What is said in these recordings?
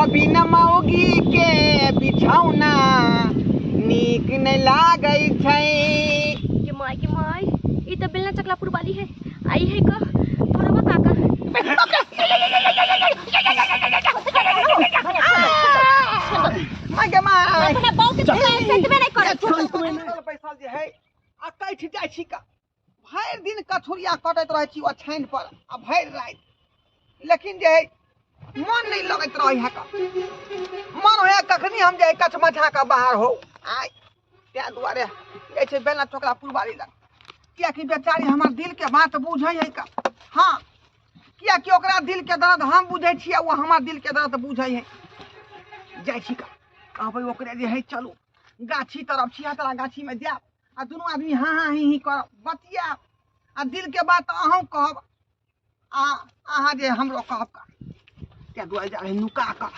बिना मौगी के बिछौना नीक नहीं लागै छै। के माय ई त बेलना चकलापुर वाली है आई है का परवा काका माय के माय अपने बाऊ के सेट में नहीं करे पैसा जे है आ कैठ जाइ छी का भरि दिन कथुरिया कटैत रहै छी ओछाइन पर आ भरि रात, लेकिन जे है मन नहीं लगैत रहे है का मन होया कखनी हम जे कछ मछा का बाहर हो आय त्या दुआरे जाइ छै बेलना चकलापुर वाली लग, किया कि बेचारी हमर दिल के बात बुझै है का। हाँ, किया कि ओकरा दिल के दर्द हम बुझै छी आ वो हमर दिल के दर्द बुझै है। जाइ छी का कहबै ओकरे जे है चलू गाछी तरफ छिया तरा गाछी में जाब आ दुनू आदमी हाँ हाँ ही करब बतियाब आ दिल के बात अहूँ कहब आ अहाँ जे हमरो कहब का। त्या दुआरे जा रहे नुका का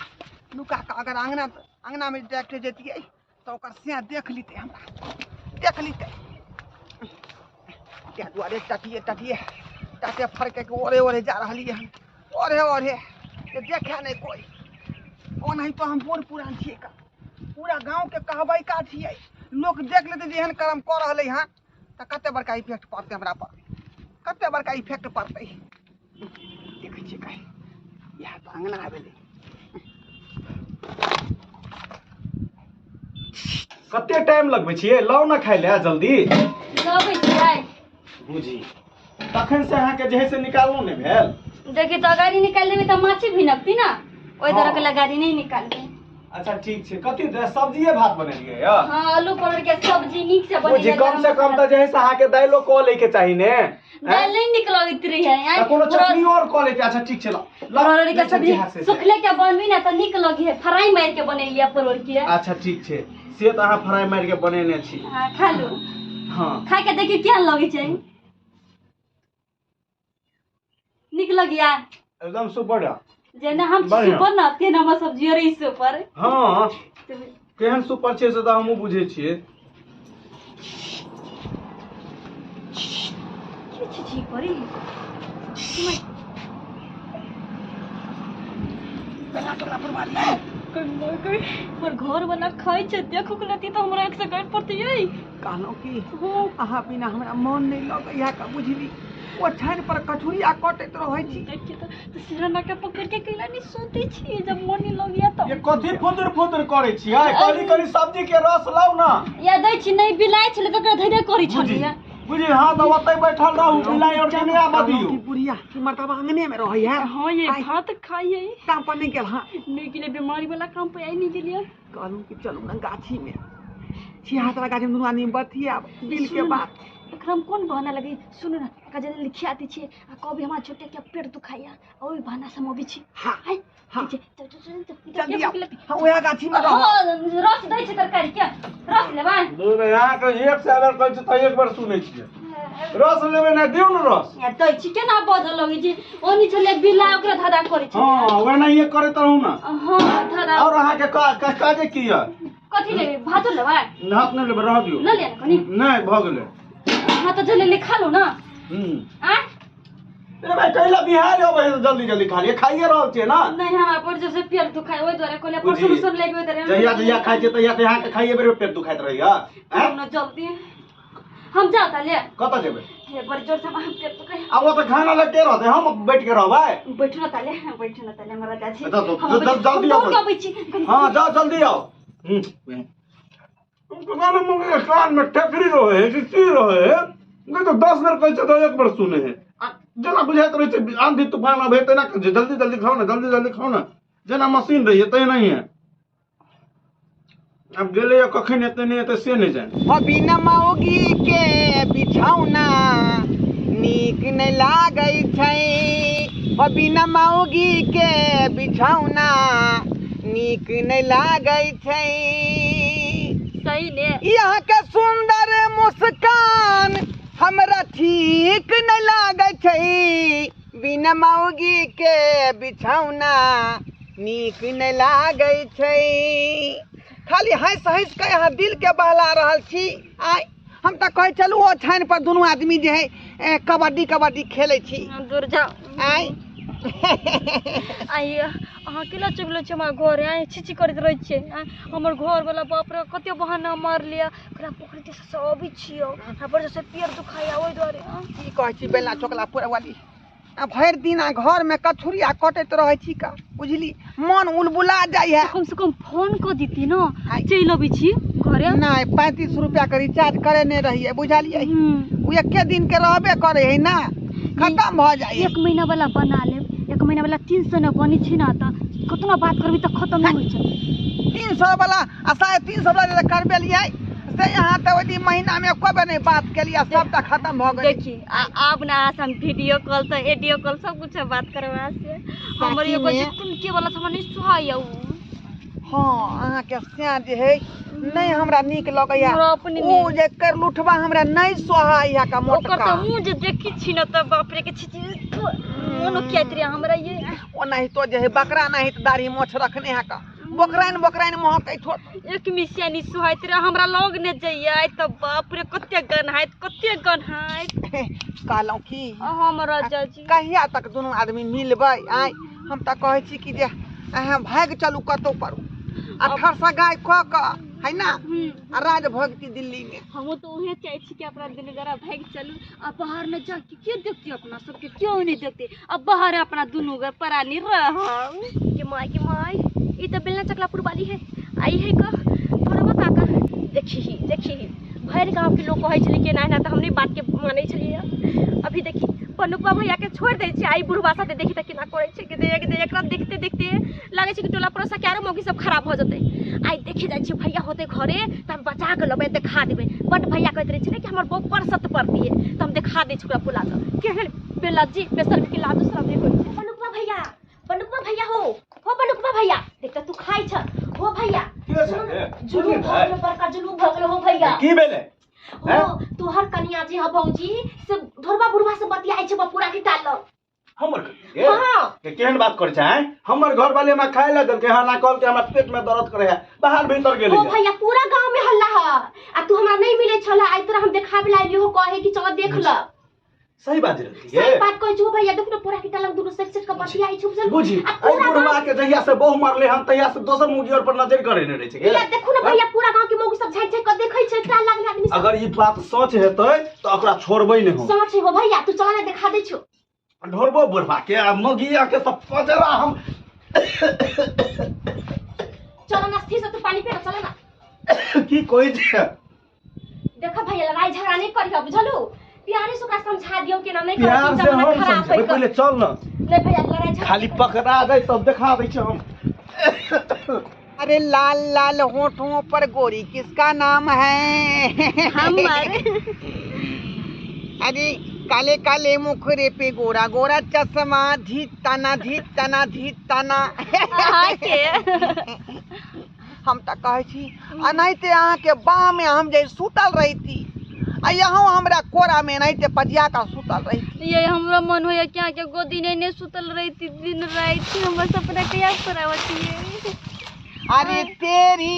अगर अंगना में डाक्टर जतियै तो ओकर से देख लीते हमरा देख लीते। त्या दुआरे टाटे फरके के ओरे ओरे जा रहलिए हम ओरे देखे नहीं कोई ओ नहीं तो हम बूढ़ पुरान छिए का पूरा गांव के कहबै का छिए लोग देख लेते जे एहन कर्म कर रहले हां त कते बड़का इफेक्ट पड़ते हमरा पर, कते बड़का इफेक्ट पड़ते देखे छिए कहीं यह तो अंगना आबेले। कते टाइम लगबै छिए लाउ ना खाइ ले जल्दी लबै छियै बुझी तखन से अहाँ के जे है से निकालनो नहीं भेल। देखि त गाड़ी निकाल देबे त माछी भिनकती ना ओइ तरह के गाड़ी नहीं निकालबे। अच्छा ठीक छे कथि सब्जीए भात बनेलिए या हां आलू परोर के सब्जी नीक से बनेलिए बुझी कम से कम त जे है से अहाँ के दाइलो क ले के चाहि ने दाल नहीं निकलैत रही है यार कोनो चटनी और क ले के। अच्छा ठीक छे परोर के सब्जी सुखले के बनबी ना त नीक लगी है फ्राई मार के बनेलिए परोर के। अच्छा ठीक छे से त अहाँ फ्राई मार के बनेने छी। हां खा लो हां खा के देखि केहन लगे छै नीक लगिया एकदम सुपर है जेना हम सुपर ना तेना हम सब्जी रे सुपर। हां केहन सुपर छे से त हमहु बुझे छिए। छी परी बेलना चकलापुर वाली मोर घर वाला खाइ छै देखो के लती त हमरा एक से गाइड पड़ती है कहलो कि अहाँ बिना हमरा मन नहीं लगैया का बुझली ओछाइन पर कठुरिया कटैत रहै छी देखि त सिरना के पकड़ के कैला नहीं सोते छी जब मन नहीं लगिया त ये कथि फुदर करे छी आय कली सब्जी के रस लाउ ना या दै छी नहीं बिलाइ छले तकरा धैर्य करै छलिए बुझी हां त ओतै बैठल रहू बिलाई और के नहीं बदियो की बुढ़िया की मर्तबा अंगने में रहै है। हां ये भात खाइए काम पर नहीं गेल। हां नहीं के लिए बीमारी वाला काम पे आई नहीं गेलिए कहलू कि चलू ना गाछी में छिया तरा गाछी में दुनू आदमी बतियाब दिल के बात। एकरा में कौन बहाना लगी सुनो ना कजन लिखियाती छे आ कभी हमरा छोटे के पेट दुखाइया ओइ बहाना से मोबी छी। हां हां जल्दी जल्दी हां ओया गाछी में रह रस दै छै तरकारी के रस लेबै दू में यहां के एक से अगर कहै छै त एक बार सुनै छिए रस लेबे ना दियौ न रस या दै छी केना बजल लगे छी ओनी छले बिला ओकरा धादा करे छी। हां ओना ये करैत रहू ना। हां धादा और अहाँ के काजे की है कथि लेबै भात लेबै हाथ नहीं लेबे रह दियौ न ले कनी नहीं भ गेले। हां त जल्दी लिखा लो ना आ ए भाई कैला बिहार हो जल्दी खा लिए खाइए रहल छे ना नहीं हमरा पर जैसे पेट दुखाय ओइ द्वारे कहले परसों सुन लेबे दरे जहिया खाइ छे तहिया ते अहाँ के खाइए बेर पेट दुखाइत रहैया हैं ना जल्दी हम जाता ले कत जेबे हे बड़ जोर से हम पेट दुखाय अब वो तो खाना लेके रहते हम बैठ के रहबै बैठना ताले हमरा जाछी जल्दी आओ। हां जाओ जल्दी आओ। गाना मुंगे कान में ठेकरी रहे है कि रहे है नहीं तो 10 बार कहै छै तो एक बार सुने है जना बुझाइत रहे छै आंधी तूफान आबे त ना जल्दी खाओ ना जना मशीन रही है तै नहीं है। अब गेले कखन एते नहीं एते से नहीं जाने बिना मौगी के बिछौना नीक नहीं लागै छै बिना मौगी के बिछौना नीक नहीं लागै छै। सही ने यहाँ के सुंदर मुस्कान हमरा ठीक नहीं लागै छै बिना मौगी के बिछौना नीक नहीं लागै छै। खाली हंस के यहाँ दिल के बहला रहल छी। आय हम त कहे चलू ओछाइन पर दुनू आदमी जे है कबड्डी खेले छी दूर जाओ आय आई अहाँ केला चुगलो छे हमार घर आए छिछि करत रहै छे हमर घर वाला बाप रे कते बहाना मार लिया ओकरा पोखरी से सब छियो पर जैसे पेड़ दुखाया ओइ द्वारे की कहै छी बेला चोकला पूरा वाली भरि दिन घर में कछुरिया कटैत रहै छी का बुझली मन उलबुला जाय है कम से कम फोन कर दीती ना चल अबै छी घरे नहीं 35 रुपया के रिचार्ज करे नहीं रहिए बुझलिए उ एके दिन के रहबे करे है ना खत्म भ जाए 1 महीना वाला बना ले 1 महीना वाला 300 न बनी छी ना त कितना बात करबी त खत्म नहीं होय छै 300 वाला आ 350 वाला करबे लिए से यहाँ तो ओदी महीना में कोबे नहीं बात के लिए सब तक खत्म भ गई देखी अब ना हम वीडियो कॉल तो ऑडियो कॉल सब कुछ बात करवा से हमर एगो कुनके वाला समय नहीं सुहाय हां अहाँ के से जे है नहीं हमरा नीक लगैया ओ जे कर लुठवा हमरा नहीं सोहाय है का मोटका ओकर त मुंह जे देखी छी न त बाप रे के छी मोनो कियातरी हमरा ये ओ नहीं तो जे है बकरा नहीं तो दाढ़ी मोछ रखने है का बकराइन महकै थोड़ एक मिसिया नि सुहाइत रे हमरा लग ने जइया त बाप रे कते गन हाइत कहलौ की हमरा जाजी कहिया तक दोनों आदमी मिलबै आइ हम त कहै छी कि जे अहाँ भाग चलू कतौ पर 18 गाय क है ना राज भगती दिल्ली में हम तो उहे चाहे छी कि अपना दिन जरा भाग चलू अब बाहर न जा के देखती अपना सबके क्यों नहीं देखते अब बाहर अपना दोनों घर परानी रह के माय ई त बेलना चकलापुर वाली है आई है का थोड़ा बता का देखी भैर गांव के लोग कहै छले कि ना त हमनी बात के मानै छलिए अभी देखी पनुपा भैया के छोड़ दे छी आई बुढ़वा साथे देखी त केना करै छै कि एकरा देखते लागे छै कि टोला परोसा के आरो मौगी सब खराब हो जते आई देखे जाय छी भैया होते घरे त हम बचा के लबे देखा देबे बट भैया कहत रहे छै कि हमर बहू परसत पड़ती है त हम दिखा दे छी ओकरा बुला के केहन बेला जी पेशल के ला दूसरा दे पनुपा भैया हो पनुपा भैया देख तू खाइ छ हो भैया जुलूम भगलो बड़का जुलूम भगलो हो भैया की भेले हो तोहर कनिया जी ह भौजी से धोरबा बुढ़वा से बतियाइ छै पूरा की टाल हमर के केहन बात करे छै हमर घर वाले में खाए ला देलके हला कहल के हमरा पेट में दर्द करे है बाहर भीतर गेले ओ भैया पूरा गांव में हल्ला है आ तू हमरा नहीं मिले छला आई तोरा हम देखाबे लाइली हो कहे कि चल देख ल सही बात रहती है सही बात कहै छौ भैया देख न पूरा की टाल दुनु सेट के बतियाइ छै बुझल बुझी आई बुढ़वा के जहिया से बहु मारले हम तहिया से दोसर मुंगी और पर नजर करे ने रहे छै या देखू न भैया पूरा गांव के मौगी सब झाइक के देखै छै टाल लागल आदमी अगर ई बात सच हेतै त ओकरा छोड़बै नै हम सच हो भैया तू चल ना दिखा दे छौ ढोरबो बुढ़वा के मगिया के सब पजरा हम चल ना स्थिर से तू पानी पे चल ना की कोई छै देखा भैया लड़ाई झगड़ा नहीं करियो बुझलू प्यारे से ओकरा समझा दियो कि ना नहीं प्यार से हम समझे पहले चल ना नहीं भैया लड़ाई झगड़ा खाली पकड़ा दे तब दिखा दै छै हम अरे लाल लाल होठों पर गोरी किसका नाम है हमारे अरे काले काले मुखरे पे गोरा गोरा चश्मा धीत तना हम त कहै छी अनाइते अहाँ के बाह में हम जे सुतल रही थी आ यहाँ हमरा कोरा में नहीं पजिया का सुतल रही थी ये हमरा मन होया क्या के गोदी नहीं सुतल रही थी दिन रात हमर सपना कया करावती है अरे तेरी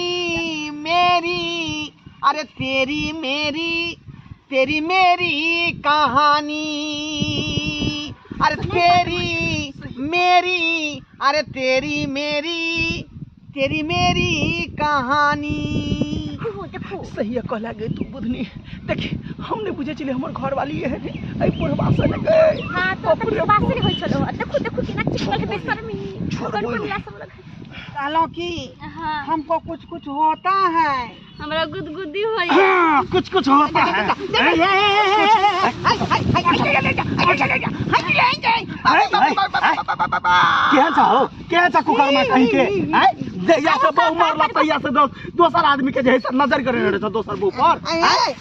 मेरी कहानी अरे तेरी मेरी कहानी सही कहला गई तू बुधनी देखी हमने बुझे चले हमर घर वाली है आई बुढ़वा से न गए हां तो बुढ़वा से होय चलो देखो केना चिकल के बेशर्मी छोड़ बोला सब लग कहलो कि हमको कुछ होता है हमरा गुदगुदी होय कुछ होता है क्या चाहो कुकर में कहीं के जहिया से बहु मारला तहिया से दोसर आदमी के जैसे नजर करे रहे छ दोसर बहु पर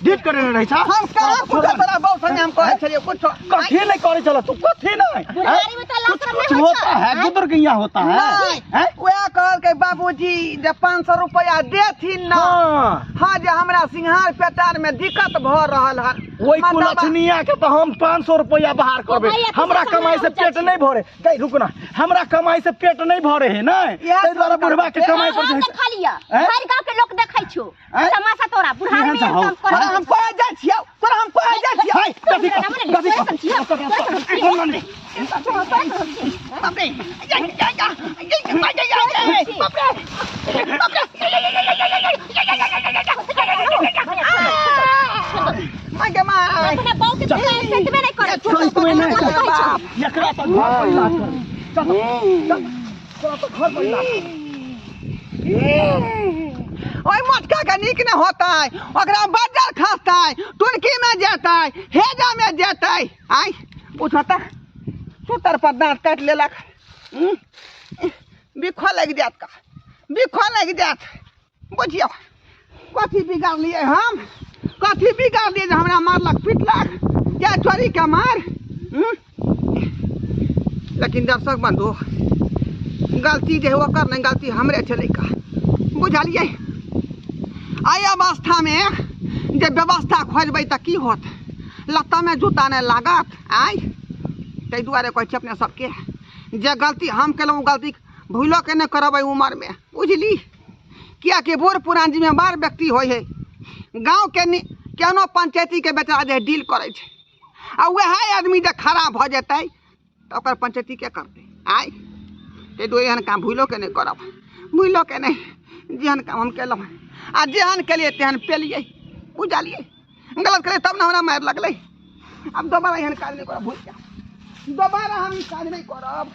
डीट करे रहे छ हम करा कुछ बड़ा बहु संग हम कहै छलिए कुछ कथि नहीं करे चला तू कथि नहीं बुढ़ारी में तो लाश कुछ होता है गुदर के यहाँ होता है हैं ओया कहल के बाबूजी जे 500 रुपया देथिन ना हां जे हमरा सिंहार पेटार में दिक्कत भ रहल है वही कुलछनिया के तो हम 500 रुपया बाहर करबे। हमरा कमाई से पेट नहीं भरे। गई रुक ना, हमरा कमाई से पेट नहीं भरे है ना, ते द्वारा बुढ़वा के कमाई पर जे खा लिया हर गांव के लोग देखै छो तमाशा तोरा बुढ़ा में काम कर। हम कोई जा छियो तोरा, हम कोई जा छियो गदी बाप रे मागे माय अपना बाऊ के सेट में नहीं करे छोड़ तुम्हें नहीं बाप एकरा तो घर पर इलाज कर। चल चल तो घर पर इलाज ओए मटका का निक न होता है, ओकरा बाजार खाता है, टुनकी में जाता है, हेजा में जाता है। आई उठता सुतर पर दांत काट लेलक, बिखो लग जात का, बिखो लग जात। बुझियो कथी बिगाड़ लिए हम, कथी बिगाड़ लिए जे हमरा मारलक पीटलक, क्या चोरी के मार। लेकिन दर्शक बंधु गलती जे ओकर नहीं, गलती हमरे चले का, बुझलिए। आई अवस्था में जब व्यवस्था खोजबै त की होत, लत्ता में जूता नहीं लागत। आई ताहि दुआरे कहै छी अपने सबके जे गलती हम केलहुँ गलती भूलो के नहीं करबै उम्र में, बुझली। किया कि बूढ़ पुरान जिम्मेवार व्यक्ति होइ है, गाँव के केनो पंचायती के बेचारा जे डील करे छै, आ वह आदमी जे खराब भ जेतै तो ओकर पंचायती के करतै। आई ताहि दुआरे एहन काम भूलो के नहीं करब, भूलो के नहीं, जेहन काम हम केलहुँ आ जेहन केलिए तेहन पेलिए, बुझलिए। गलत करे तब ना हमरा मार लगलै। अब दोबारा एहन काज नहीं करब, भूल जा, दोबारा हम ई काज नहीं करब।